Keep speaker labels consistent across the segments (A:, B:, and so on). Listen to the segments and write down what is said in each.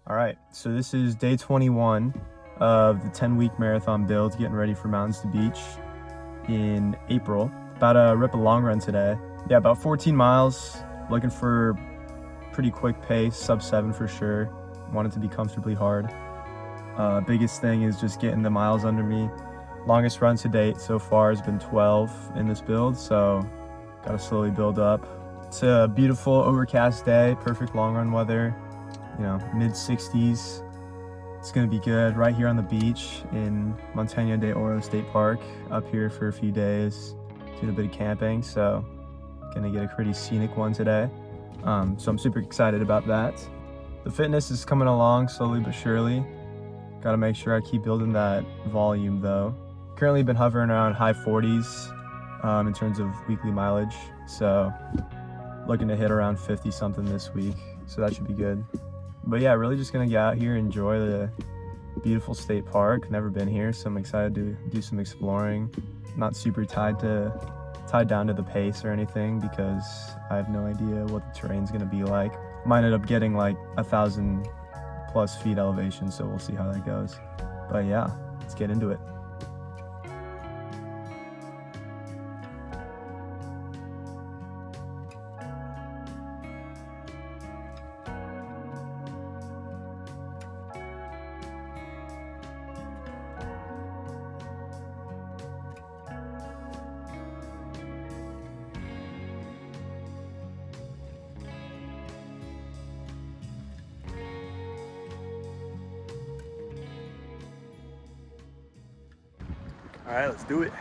A: All right, so this is day 21 of the 10-week marathon build, getting ready for Mountains to Beach in April. About to rip a long run today. Yeah, about 14 miles, looking for pretty quick pace, sub 7 for sure. Want it to be comfortably hard. Biggest thing is just getting the miles under me. Longest run to date so far has been 12 in this build, so gotta slowly build up. It's a beautiful overcast day, perfect long run weather. You know, mid 60s. It's gonna be good right here on the beach in Montaña de Oro State Park, up here for a few days, doing a bit of camping, so gonna get a pretty scenic one today. So I'm super excited about that. The fitness is coming along slowly but surely. Gotta make sure I keep building that volume though. Currently been hovering around high 40s in terms of weekly mileage, so looking to hit around 50 something this week, so that should be good. But yeah, really just gonna get out here, enjoy the beautiful state park. Never been here, so I'm excited to do some exploring. Not super tied down to the pace or anything because I have no idea what the terrain's gonna be like. Might end up getting like 1,000+ feet elevation, so we'll see how that goes. But yeah, let's get into it. All right, let's do it.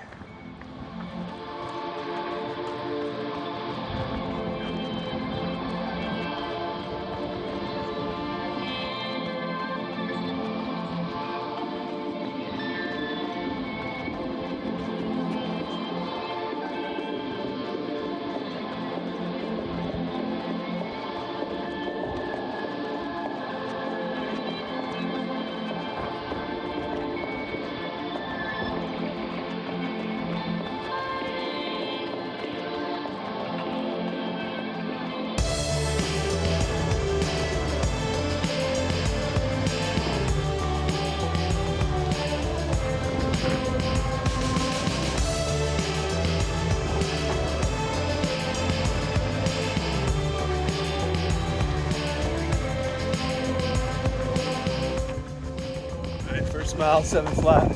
A: First mile, 7 flat.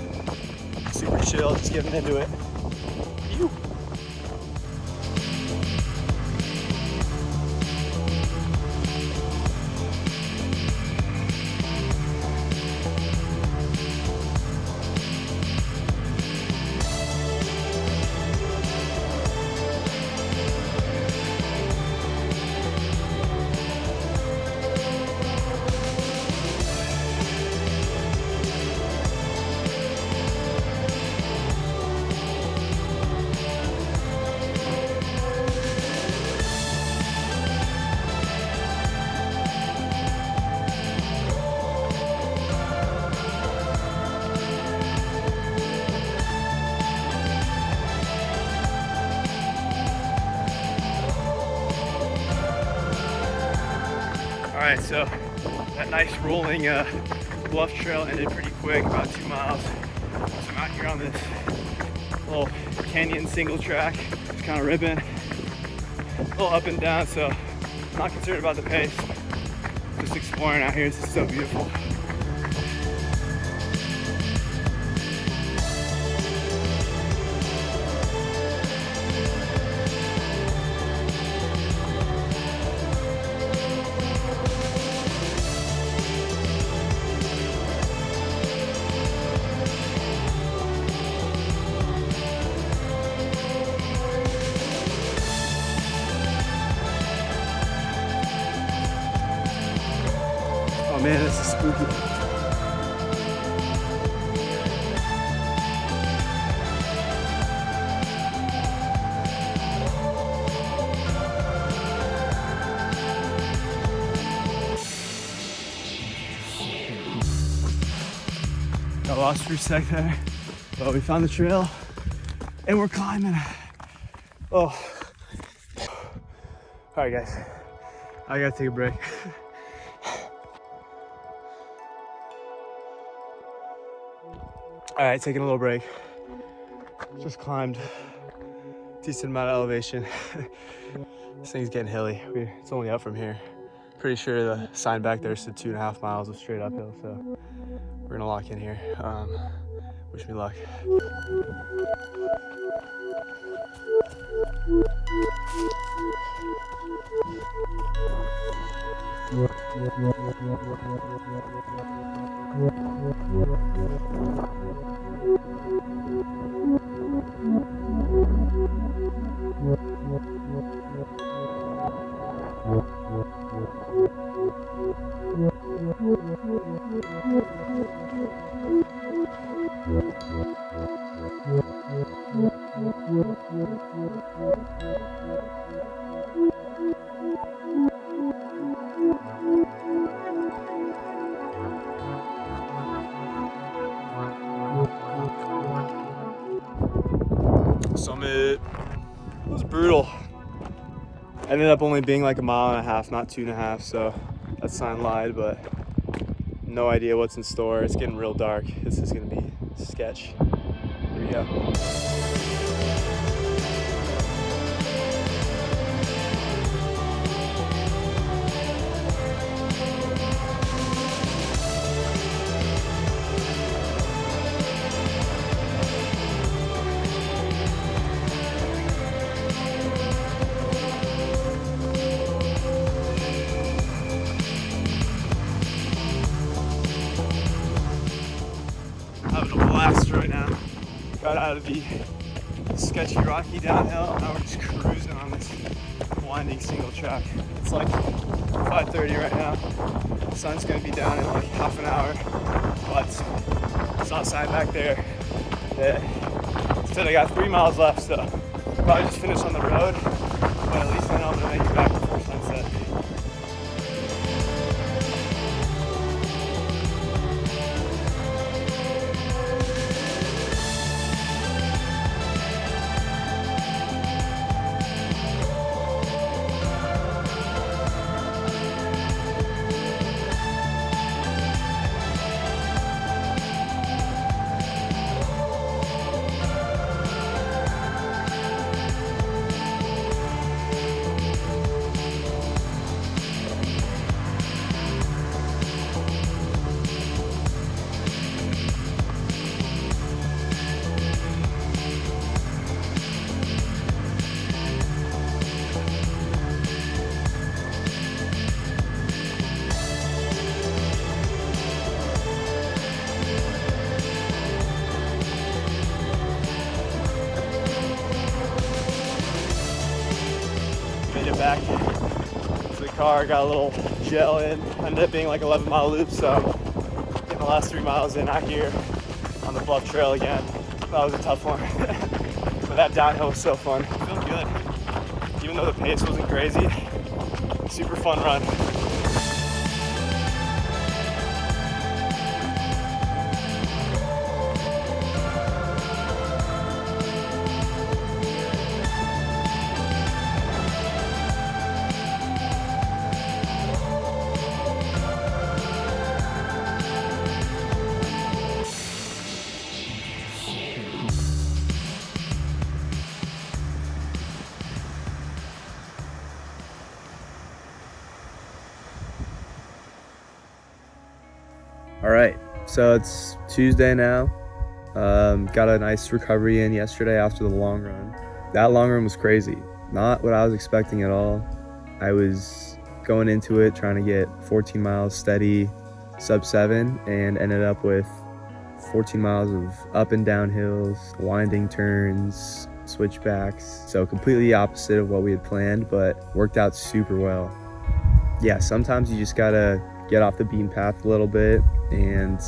A: Super chill, just getting into it. Ew. All right, so that nice rolling bluff trail ended pretty quick, about 2 miles. So I'm out here on this little canyon single track, just kind of ripping, a little up and down, so not concerned about the pace. Just exploring out here, this is so beautiful. Oh man, this is spooky. Got lost for a sec there, but we found the trail and we're climbing. Oh. All right, guys, I gotta take a break. All right, taking a little break. Just climbed a decent amount of elevation. This thing's getting hilly. It's only up from here. Pretty sure the sign back there said 2.5 miles of straight uphill, so we're gonna lock in here. Wish me luck. Summit was brutal. Ended up only being like 1.5 miles, not 2.5, so that sign lied, but no idea what's in store. It's getting real dark. This is gonna be sketch. Here we go. Having a blast right now. Got out of the sketchy rocky downhill. Now we're just cruising on this winding single track. It's like 5:30 right now. The sun's gonna be down in like half an hour, but I saw a sign back there that said I got 3 miles left, so probably just finish on the road, but at least I know I'm gonna make it back before sunset. Made it back to the car, got a little gel in. Ended up being like 11-mile loop, so getting the last 3 miles in out here on the bluff trail again. That was a tough one, but that downhill was so fun. I feel good, even though the pace wasn't crazy. Super fun run. All right, so it's Tuesday now. Got a nice recovery in yesterday after the long run. That long run was crazy. Not what I was expecting at all. I was going into it trying to get 14 miles steady, sub 7, and ended up with 14 miles of up and down hills, winding turns, switchbacks. So completely opposite of what we had planned, but worked out super well. Yeah, sometimes you just gotta get off the beaten path a little bit and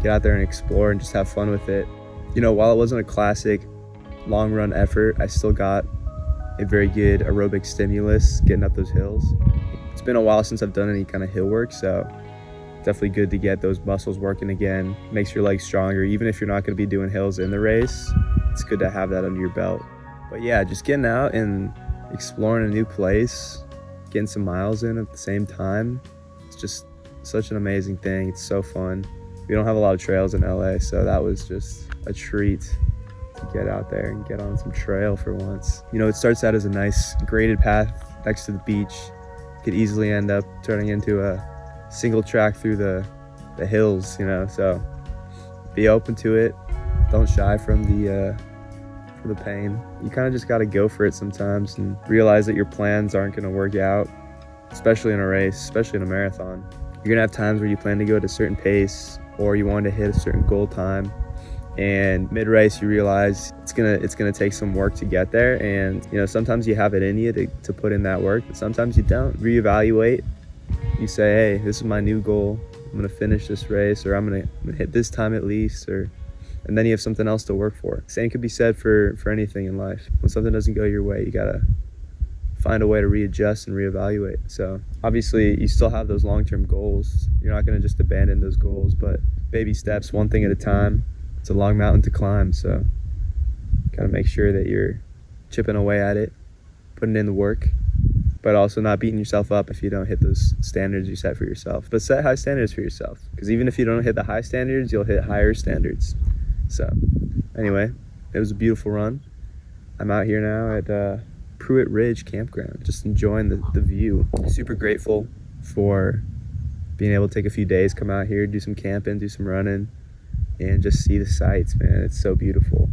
A: get out there and explore and just have fun with it. You know, while it wasn't a classic long run effort, I still got a very good aerobic stimulus getting up those hills. It's been a while since I've done any kind of hill work, so definitely good to get those muscles working again. Makes your legs stronger. Even if you're not going to be doing hills in the race, it's good to have that under your belt. But yeah, just getting out and exploring a new place, getting some miles in at the same time, it's just such an amazing thing. It's so fun. We don't have a lot of trails in LA, so that was just a treat to get out there and get on some trail for once. You know, it starts out as a nice graded path next to the beach. Could easily end up turning into a single track through the hills, you know, so be open to it. Don't shy from the pain. You kind of just got to go for it sometimes and realize that your plans aren't going to work out, especially in a race, especially in a marathon. You're going to have times where you plan to go at a certain pace or you want to hit a certain goal time, and mid-race you realize it's gonna take some work to get there, and you know, sometimes you have it in you to put in that work, but sometimes you don't. Reevaluate. You say, hey, this is my new goal. I'm gonna finish this race, or I'm gonna hit this time at least, and then you have something else to work for. Same could be said for anything in life. When something doesn't go your way, you gotta find a way to readjust and reevaluate. So obviously you still have those long-term goals. You're not gonna just abandon those goals, but baby steps, one thing at a time. It's a long mountain to climb, so gotta make sure that you're chipping away at it, putting in the work, but also not beating yourself up if you don't hit those standards you set for yourself. But set high standards for yourself, because even if you don't hit the high standards, you'll hit higher standards. So anyway, it was a beautiful run. I'm out here now at Pruitt Ridge Campground, just enjoying the view. Super grateful for being able to take a few days, come out here, do some camping, do some running, and just see the sights, man. It's so beautiful.